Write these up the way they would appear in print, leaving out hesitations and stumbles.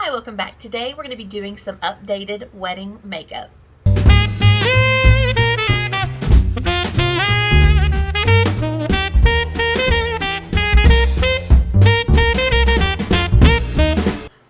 Hi, welcome back. Today we're going to be doing some updated wedding makeup.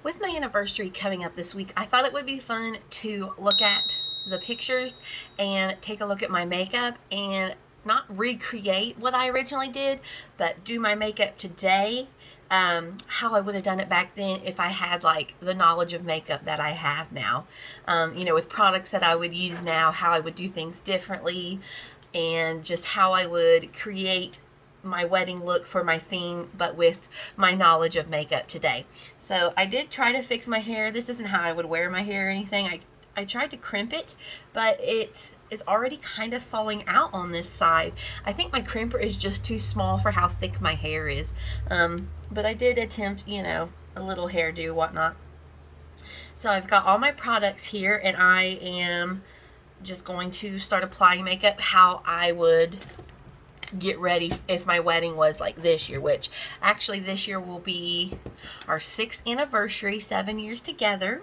With my anniversary coming up this week, I thought it would be fun to look at the pictures and take a look at my makeup and not recreate what I originally did, but do my makeup today, how I would have done it back then if I had like the knowledge of makeup that I have now, with products that I would use now, how I would do things differently, and just how I would create my wedding look for my theme, but with my knowledge of makeup today. So I did try to fix my hair. This isn't how I would wear my hair or anything. I tried to crimp it, but it is already kind of falling out on this side. I think my crimper is just too small for how thick my hair is. But I did attempt, a little hairdo, whatnot. So I've got all my products here, and I am just going to start applying makeup how I would get ready if my wedding was like this year, which actually this year will be our 6th anniversary, 7 years together.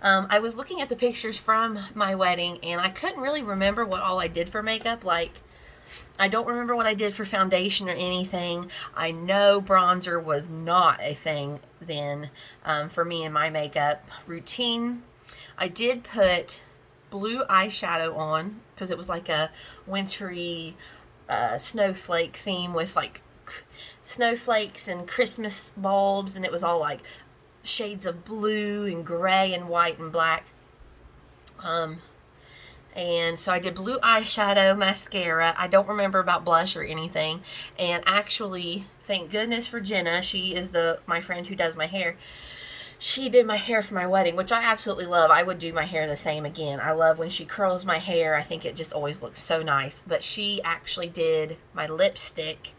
I was looking at the pictures from my wedding and I couldn't really remember what all I did for makeup. Like, I don't remember what I did for foundation or anything. I know bronzer was not a thing then for me in my makeup routine. I did put blue eyeshadow on because it was like a wintry snowflake theme with like snowflakes and Christmas bulbs, and it was all like shades of blue and gray and white and black. And so I did blue eyeshadow, mascara. I don't remember about blush or anything. And actually, thank goodness for Jenna. She is my friend who does my hair. She did my hair for my wedding, which I absolutely love. I would do my hair the same again. I love when she curls my hair. I think it just always looks so nice. But she actually did my lipstick.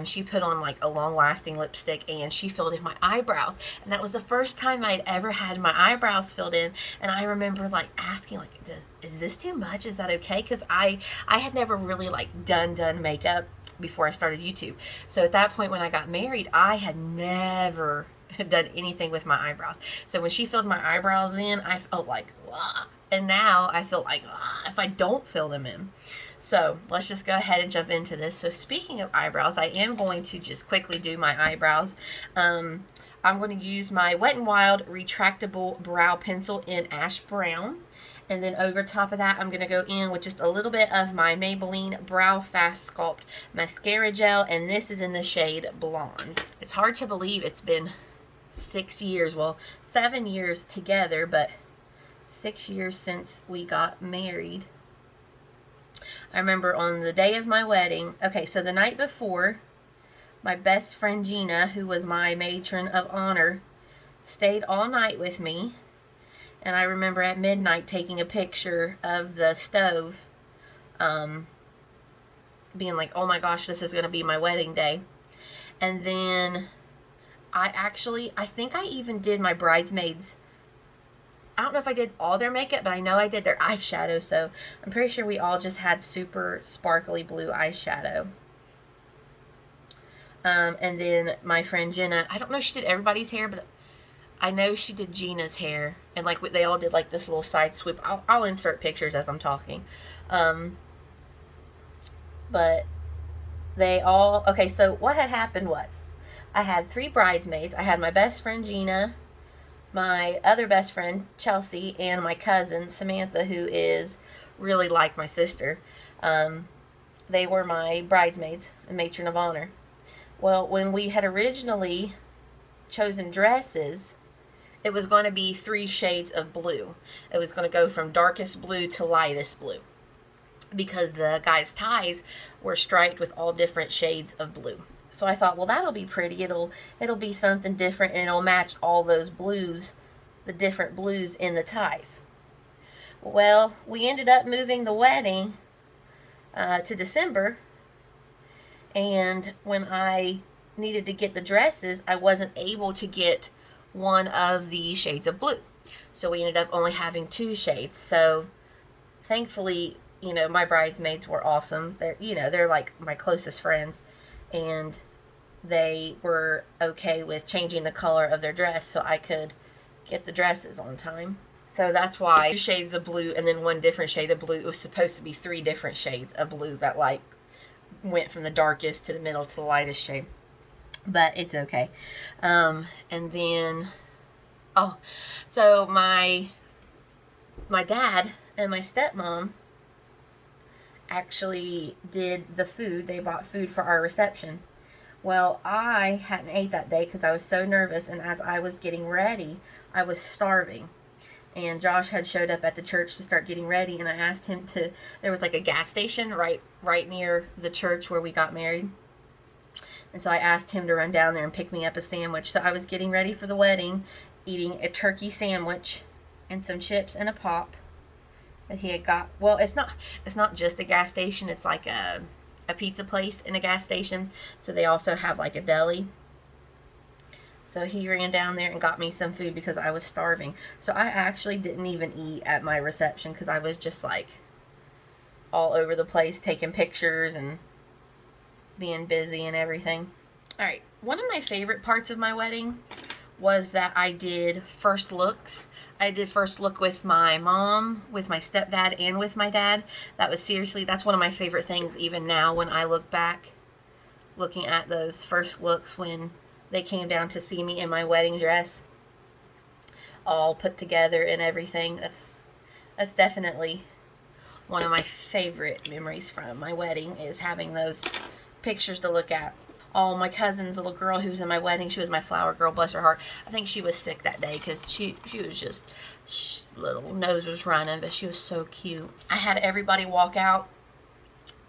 She put on like a long-lasting lipstick, and she filled in my eyebrows. And that was the first time I'd ever had my eyebrows filled in. And I remember like asking, like, is this too much? Is that okay? Because I had never really like done makeup before I started YouTube. So at that point when I got married, I had never done anything with my eyebrows. So when she filled my eyebrows in, I felt like, wah. And now I feel like, if I don't fill them in. So let's just go ahead and jump into this. So speaking of eyebrows, I am going to just quickly do my eyebrows. I'm going to use my Wet n Wild retractable brow pencil in ash brown. And then over top of that, I'm going to go in with just a little bit of my Maybelline Brow Fast Sculpt mascara gel. And this is in the shade Blonde. It's hard to believe it's been 6 years, well, 7 years together, but 6 years since we got married. I remember on the day of my wedding, okay, so the night before, my best friend Gina, who was my matron of honor, stayed all night with me, and I remember at midnight taking a picture of the stove, being like, oh my gosh, this is going to be my wedding day. And then I think I even did my bridesmaids. I don't know if I did all their makeup, but I know I did their eyeshadow, so I'm pretty sure we all just had super sparkly blue eyeshadow. And then my friend Jenna, I don't know if she did everybody's hair, but I know she did Gina's hair, and like they all did like this little side swoop. I'll insert pictures as I'm talking. But they all, okay, so what had happened was, I had 3 bridesmaids. I had my best friend Gina, my other best friend Chelsea, and my cousin Samantha, who is really like my sister. They were my bridesmaids and matron of honor. Well, when we had originally chosen dresses, it was going to be 3 shades of blue. It was going to go from darkest blue to lightest blue, because the guys' ties were striped with all different shades of blue. So I thought, well, that'll be pretty. It'll be something different, and it'll match all those blues, the different blues in the ties. Well, we ended up moving the wedding to December, and when I needed to get the dresses, I wasn't able to get one of the shades of blue. So we ended up only having 2 shades. So thankfully, my bridesmaids were awesome. They're like my closest friends, and they were okay with changing the color of their dress so I could get the dresses on time. So that's why 2 shades of blue and then 1 different shade of blue. It was supposed to be 3 different shades of blue that like went from the darkest to the middle to the lightest shade. But it's okay. And then, oh, so my dad and my stepmom actually did the food. They bought food for our reception. Well, I hadn't ate that day because I was so nervous, and as I was getting ready, I was starving. And Josh had showed up at the church to start getting ready, and I asked him to, there was like a gas station right near the church where we got married. And so I asked him to run down there and pick me up a sandwich. So I was getting ready for the wedding, eating a turkey sandwich and some chips and a pop that he had got. Well, it's not just a gas station. It's like a pizza place in a gas station. So they also have like a deli. So he ran down there and got me some food because I was starving. So I actually didn't even eat at my reception because I was just like all over the place taking pictures and being busy and everything. Alright, one of my favorite parts of my wedding was that I did first looks. I did first look with my mom, with my stepdad, and with my dad. That was seriously, that's one of my favorite things even now when I look back, looking at those first looks when they came down to see me in my wedding dress, all put together and everything. That's definitely one of my favorite memories from my wedding, is having those pictures to look at. Oh, my cousin's little girl who was in my wedding, she was my flower girl, bless her heart. I think she was sick that day because she was just, little nose was running, but she was so cute. I had everybody walk out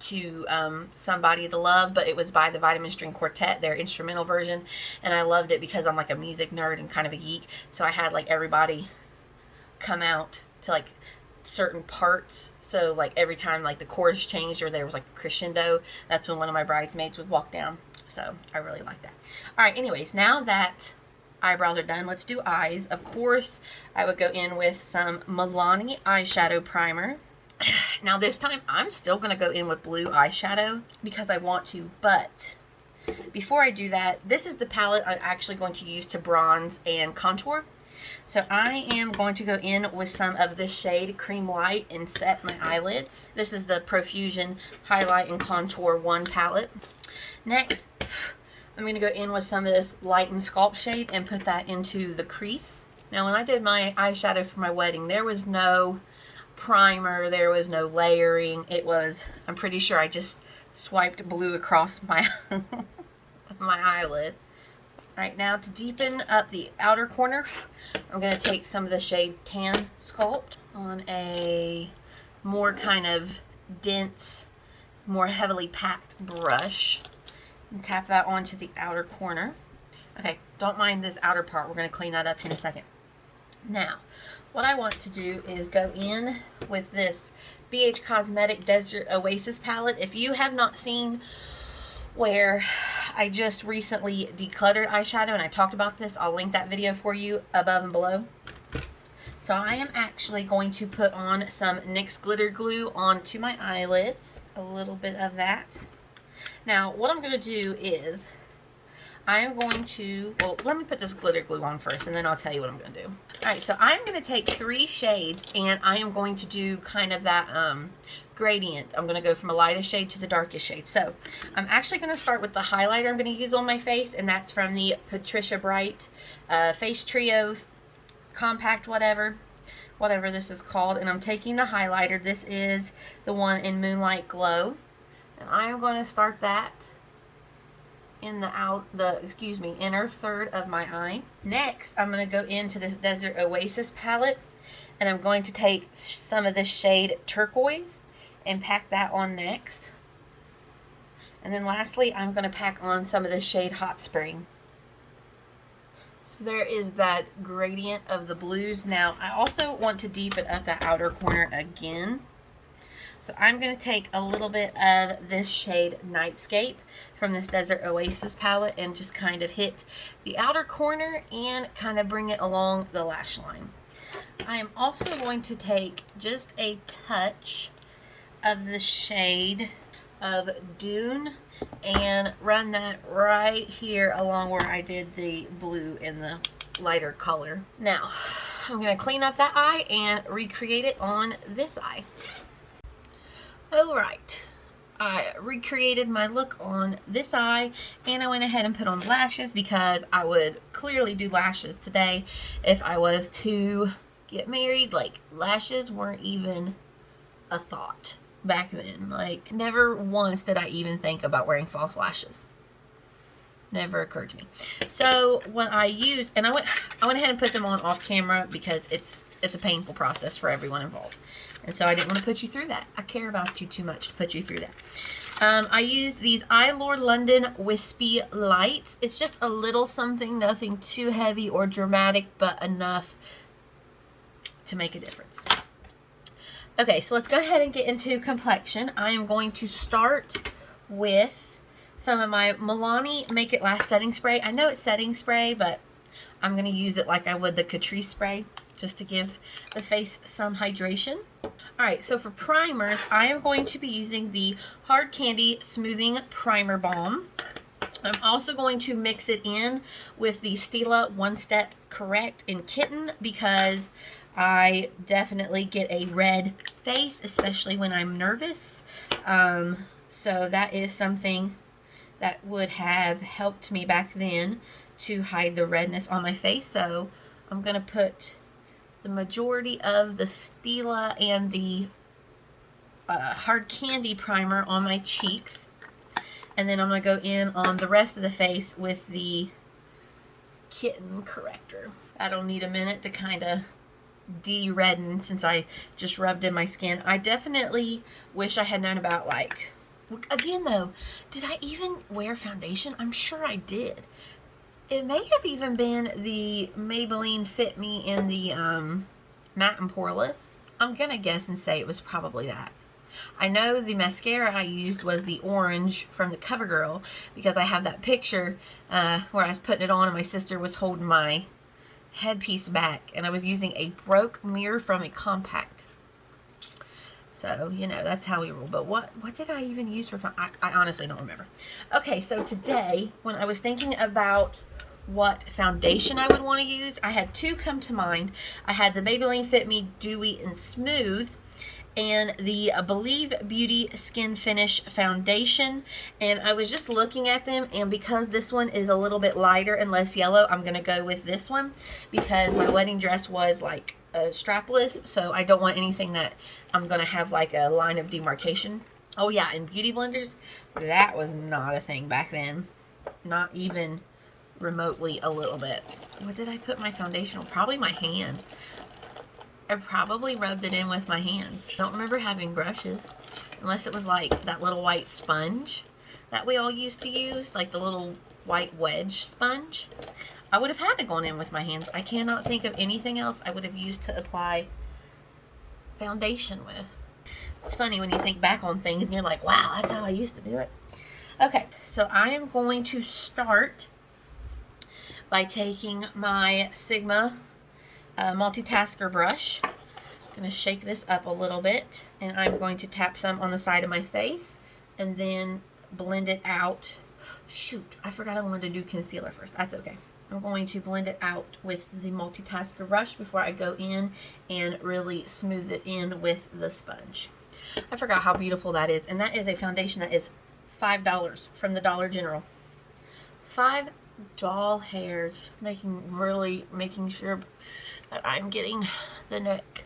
to Somebody to Love, but it was by the Vitamin String Quartet, their instrumental version, and I loved it because I'm like a music nerd and kind of a geek, so I had like everybody come out to like certain parts. So like every time like the chorus changed or there was like a crescendo, that's when one of my bridesmaids would walk down. So I really like that. All right, anyways, now that eyebrows are done, let's do eyes. Of course, I would go in with some Milani eyeshadow primer. Now this time I'm still going to go in with blue eyeshadow because I want to, but before I do that, this is the palette I'm actually going to use to bronze and contour. So I am going to go in with some of this shade Cream Light and set my eyelids. This is the Profusion Highlight and Contour 1 palette. Next, I'm going to go in with some of this Light and Sculpt shade and put that into the crease. Now when I did my eyeshadow for my wedding, there was no primer, there was no layering. It was, I'm pretty sure I just swiped blue across my my eyelid. Alright, now to deepen up the outer corner, I'm going to take some of the shade Tan Sculpt on a more kind of dense, more heavily packed brush. And tap that onto the outer corner. Okay, don't mind this outer part. We're going to clean that up in a second. Now, what I want to do is go in with this BH Cosmetic Desert Oasis palette. If you have not seen where I just recently decluttered eyeshadow and I talked about this, I'll link that video for you above and below. So I am actually going to put on some NYX glitter glue onto my eyelids, a little bit of that. Now what I'm going to do is I am going to, well, let me put this glitter glue on first and then I'll tell you what I'm going to do. Alright, so I'm going to take 3 shades and I am going to do kind of that gradient. I'm going to go from a lightest shade to the darkest shade. So I'm actually going to start with the highlighter I'm going to use on my face, and that's from the Patricia Bright Face Trio Compact whatever this is called. And I'm taking the highlighter. This is the one in Moonlight Glow. And I am going to start that in the inner third of my eye. Next, I'm going to go into this Desert Oasis palette, and I'm going to take some of this shade Turquoise and pack that on next. And then lastly, I'm going to pack on some of this shade Hot Spring. So there is that gradient of the blues. Now, I also want to deepen up the outer corner again. So I'm going to take a little bit of this shade Nightscape from this Desert Oasis palette and just kind of hit the outer corner and kind of bring it along the lash line. I am also going to take just a touch of the shade of Dune and run that right here along where I did the blue in the lighter color. Now, I'm going to clean up that eye and recreate it on this eye. Alright, I recreated my look on this eye, and I went ahead and put on lashes because I would clearly do lashes today if I was to get married. Like, lashes weren't even a thought back then. Like, never once did I even think about wearing false lashes. Never occurred to me. So what I used, and I went ahead and put them on off camera because it's a painful process for everyone involved, and so I didn't want to put you through that. I care about you too much to put you through that. I used these eylur London Wispy lights. It's just a little something, nothing too heavy or dramatic, but enough to make a difference. Okay, so let's go ahead and get into complexion. I am going to start with some of my Milani Make It Last setting spray. I know it's setting spray, but I'm going to use it like I would the Catrice spray, just to give the face some hydration. Alright, so for primers, I am going to be using the Hard Candy Smoothing Primer Balm. I'm also going to mix it in with the Stilla One Step Correct in Kitten because I definitely get a red face, especially when I'm nervous. So that is something that would have helped me back then to hide the redness on my face. So I'm going to put the majority of the Stilla and the Hard Candy primer on my cheeks. And then I'm going to go in on the rest of the face with the Kitten corrector. That'll need a minute to kind of de-redden since I just rubbed in my skin. I definitely wish I had known about, like, again though, did I even wear foundation? I'm sure I did. It may have even been the Maybelline Fit Me in the Matte and Poreless. I'm gonna guess and say it was probably that. I know the mascara I used was the orange from the CoverGirl because I have that picture where I was putting it on and my sister was holding my headpiece back and I was using a broke mirror from a compact. So, you know, that's how we roll. But what did I even use for I honestly don't remember. Okay, so today, when I was thinking about what foundation I would want to use, I had two come to mind. I had the Maybelline Fit Me Dewy and Smooth and the Believe Beauty Skin Finish Foundation. And I was just looking at them, and because this one is a little bit lighter and less yellow, I'm going to go with this one because my wedding dress was like strapless, so I don't want anything that I'm gonna have like a line of demarcation. Oh yeah, and beauty blenders, that was not a thing back then, not even remotely a little bit. What did I put my foundation on? Probably my hands. I probably rubbed it in with my hands. I don't remember having brushes unless it was like that little white sponge that we all used to use, like the little white wedge sponge. I would have had to go in with my hands. I cannot think of anything else I would have used to apply foundation with. It's funny when you think back on things and you're like, wow, that's how I used to do it. Okay, so I am going to start by taking my Sigma multitasker brush. I'm going to shake this up a little bit, and I'm going to tap some on the side of my face and then blend it out. Shoot, I forgot I wanted to do concealer first. That's okay. I'm going to blend it out with the multitasker brush before I go in and really smooth it in with the sponge. I forgot how beautiful that is, and that is a foundation that is $5 from the Dollar General. 5 doll hairs, making sure that I'm getting the neck.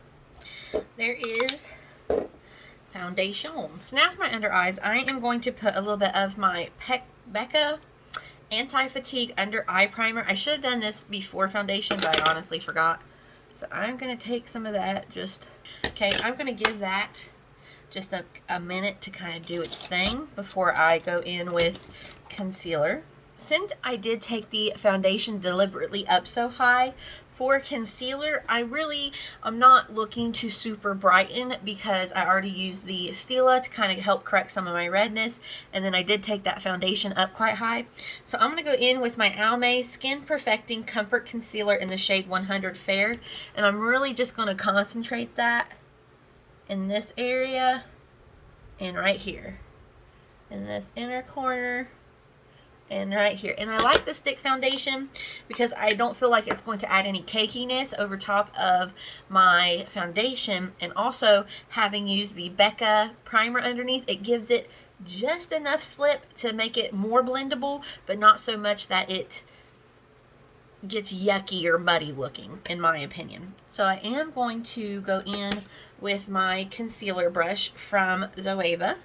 There is foundation. So now for my under eyes, I am going to put a little bit of my Becca Anti-Fatigue Under Eye Primer. I should have done this before foundation, but I honestly forgot. So I'm going to take some of that. Okay, I'm going to give that just a minute to kind of do its thing before I go in with concealer. Since I did take the foundation deliberately up so high, for concealer, I'm not looking to super brighten because I already used the Stilla to kind of help correct some of my redness, and then I did take that foundation up quite high. So I'm going to go in with my Almay Skin Perfecting Comfort Concealer in the shade 100 Fair, and I'm really just going to concentrate that in this area and right here, in this inner corner, and right here. And I like the stick foundation because I don't feel like it's going to add any cakiness over top of my foundation. And also, having used the Becca primer underneath, it gives it just enough slip to make it more blendable, but not so much that it gets yucky or muddy looking, in my opinion. So I am going to go in with my concealer brush from Zoeva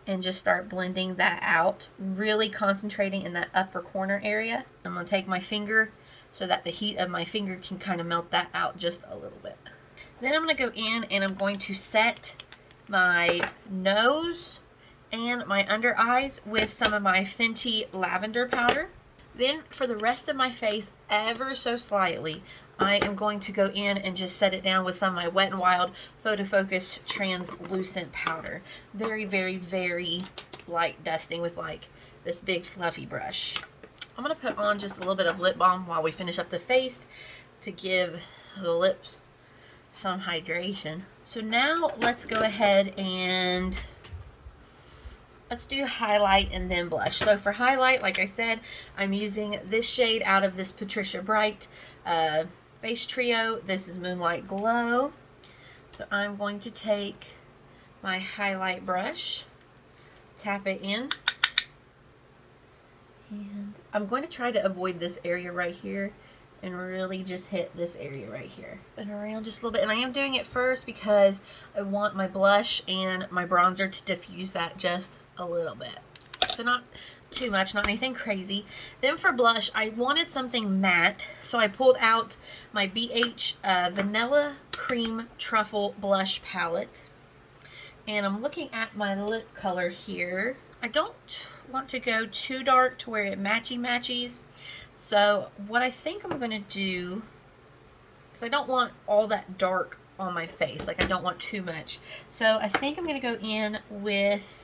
and just start blending that out, really concentrating in that upper corner area. I'm going to take my finger so that the heat of my finger can kind of melt that out just a little bit. Then I'm going to go in and I'm going to set my nose and my under eyes with some of my Fenty lavender powder. Then for the rest of my face, ever so slightly, I am going to go in and just set it down with some of my Wet n Wild Photofocus translucent powder. Very, very, very light dusting with like this big fluffy brush. I'm going to put on just a little bit of lip balm while we finish up the face to give the lips some hydration. So now let's go ahead and let's do highlight and then blush. So for highlight, like I said, I'm using this shade out of this Patricia Bright Face Trio. This is Moonlight Glow. So I'm going to take my highlight brush, tap it in, and I'm going to try to avoid this area right here and really just hit this area right here and around just a little bit. And I am doing it first because I want my blush and my bronzer to diffuse that just a little bit. So not too much, not anything crazy. Then for blush, I wanted something matte, so I pulled out my BH Vanilla Cream Truffle Blush Palette. And I'm looking at my lip color here. I don't want to go too dark to where it matchy-matchies. So what I think I'm going to do, because I don't want all that dark on my face, like I don't want too much. So I think I'm going to go in with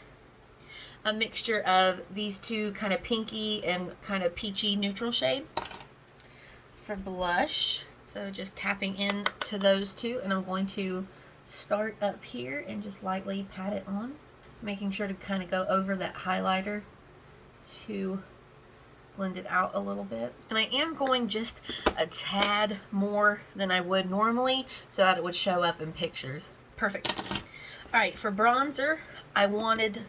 a mixture of these two kind of pinky and kind of peachy neutral shade for blush. So just tapping into those two, and I'm going to start up here and just lightly pat it on, making sure to kind of go over that highlighter to blend it out a little bit. And I am going just a tad more than I would normally so that it would show up in pictures. Perfect. All right, for bronzer, I wanted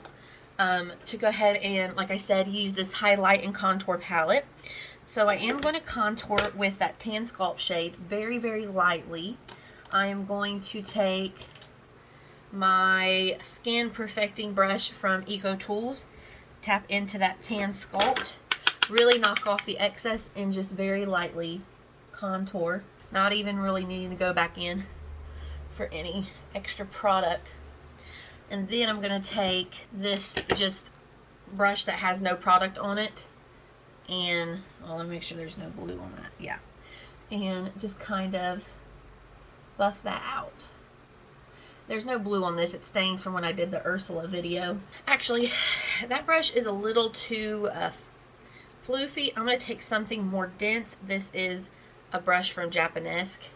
to go ahead and, like I said, use this highlight and contour palette. So I am going to contour with that Tan Sculpt shade very, very lightly. I am going to take my Skin Perfecting brush from Eco Tools, tap into that Tan Sculpt, really knock off the excess, and just very lightly contour. Not even really needing to go back in for any extra product. And then I'm going to take this just brush that has no product on it. And, well, let me make sure there's no glue on that. Yeah. And just kind of buff that out. There's no glue on this. It's stained from when I did the Ursula video. Actually, that brush is a little too floofy. I'm going to take something more dense. This is a brush from Japanesque.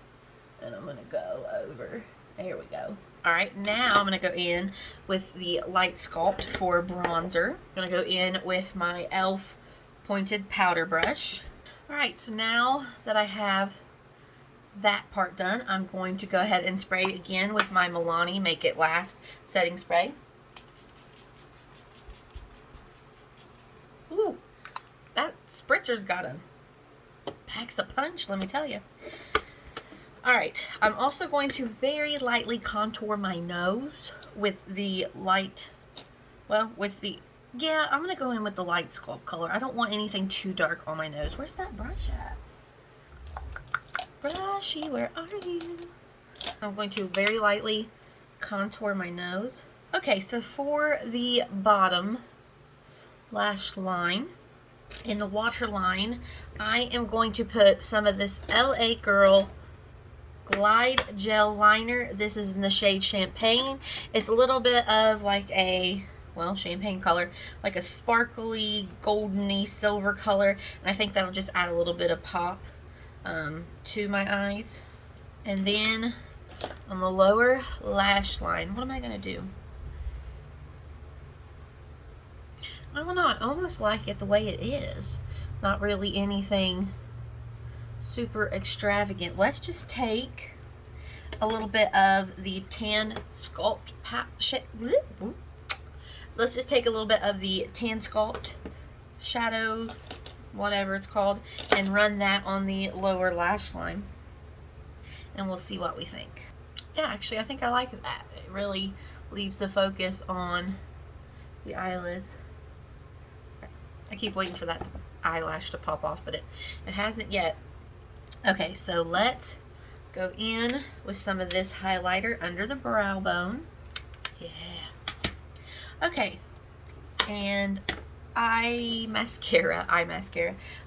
And I'm going to go over. There we go. Alright, now I'm going to go in with the Light Sculpt for bronzer. I'm going to go in with my e.l.f. pointed powder brush. Alright, so now that I have that part done, I'm going to go ahead and spray again with my Milani Make It Last setting spray. Ooh, that spritzer's got a packs a punch, let me tell you. Alright, I'm also going to very lightly contour my nose with the light, well, with the, yeah, I'm going to go in with the Light Sculpt color. I don't want anything too dark on my nose. Where's that brush at? Brushy, where are you? I'm going to very lightly contour my nose. Okay, so for the bottom lash line, in the waterline, I am going to put some of this LA Girl Glide Gel Liner. This is in the shade Champagne. It's a little bit of like a, well, champagne color, like a sparkly, goldeny silver color. And I think that'll just add a little bit of pop to my eyes. And then on the lower lash line, what am I going to do? I don't know, I almost like it the way it is. Not really anything super extravagant. Let's just take a little bit of the Tan Sculpt let's just take a little bit of the Tan Sculpt shadow, whatever it's called, and run that on the lower lash line, and we'll see what we think. Yeah, actually I think I like that. It really leaves the focus on the eyelids. I keep waiting for that eyelash to pop off, but it hasn't yet. Okay, so let's go in with some of this highlighter under the brow bone. Yeah. Okay, and eye mascara. I'm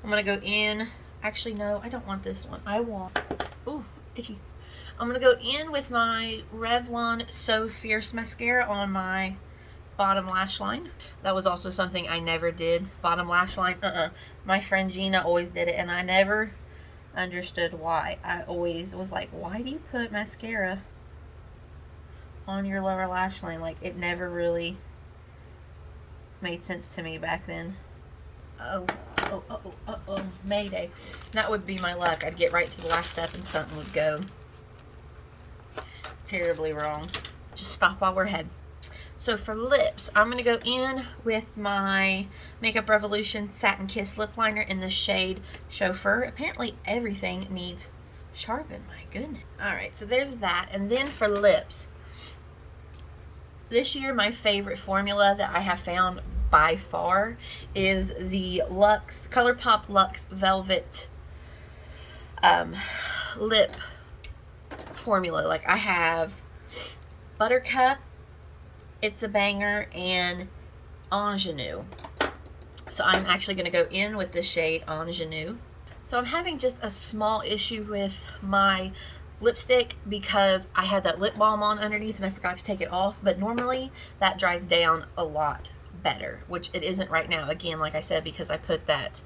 gonna go in. Actually, no, I don't want this one. I want, ooh, itchy. I'm gonna go in with my Revlon So Fierce mascara on my bottom lash line. That was also something I never did. Bottom lash line, my friend Gina always did it, and I never understood why. I always was like, why do you put mascara on your lower lash line? Like, it never really made sense to me back then. Oh, Mayday. That would be my luck. I'd get right to the last step and something would go terribly wrong. Just stop while we're ahead. So for lips, I'm going to go in with my Makeup Revolution Satin Kiss Lip Liner in the shade Chauffeur. Apparently everything needs sharpened. My goodness. Alright, so there's that. And then for lips, this year my favorite formula that I have found by far is the ColourPop Luxe Velvet lip formula. Like, I have Buttercup, It's a Banger, and Ingenue. So I'm actually going to go in with the shade Ingenue. So I'm having just a small issue with my lipstick because I had that lip balm on underneath and I forgot to take it off, but normally that dries down a lot better, which it isn't right now. Again, like I said, because I put that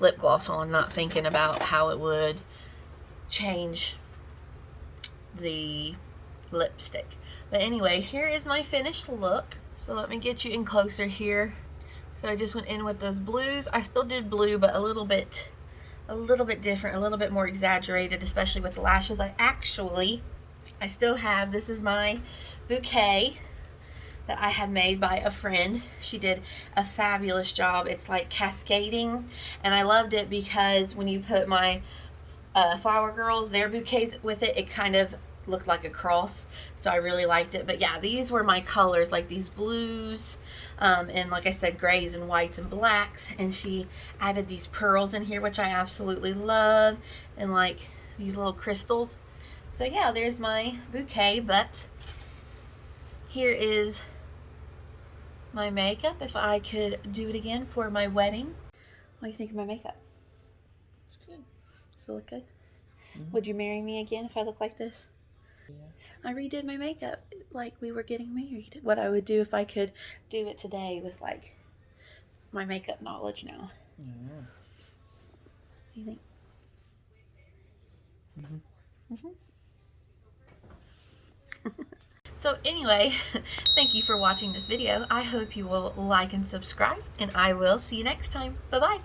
lip gloss on not thinking about how it would change the lipstick. But anyway, here is my finished look. So let me get you in closer here. So I just went in with those blues. I still did blue, but a little bit different, a little bit more exaggerated, especially with the lashes. I still have, this is my bouquet that I had made by a friend. She did a fabulous job. It's like cascading, and I loved it because when you put my Flower Girls, their bouquets with it, it kind of looked like a cross, so I really liked it. But yeah, these were my colors, like these blues, and like I said, grays and whites and blacks, and she added these pearls in here, which I absolutely love, and like these little crystals. So yeah, there's my bouquet. But here is my makeup if I could do it again for my wedding. What do you think of my makeup? It's good. Does it look good? Mm-hmm. Would you marry me again if I look like this? Yeah. I redid my makeup like we were getting married. What I would do if I could do it today with like my makeup knowledge now. Yeah. What do you think? Mm-hmm. So anyway, thank you for watching this video. I hope you will like and subscribe, and I will see you next time. Bye-bye.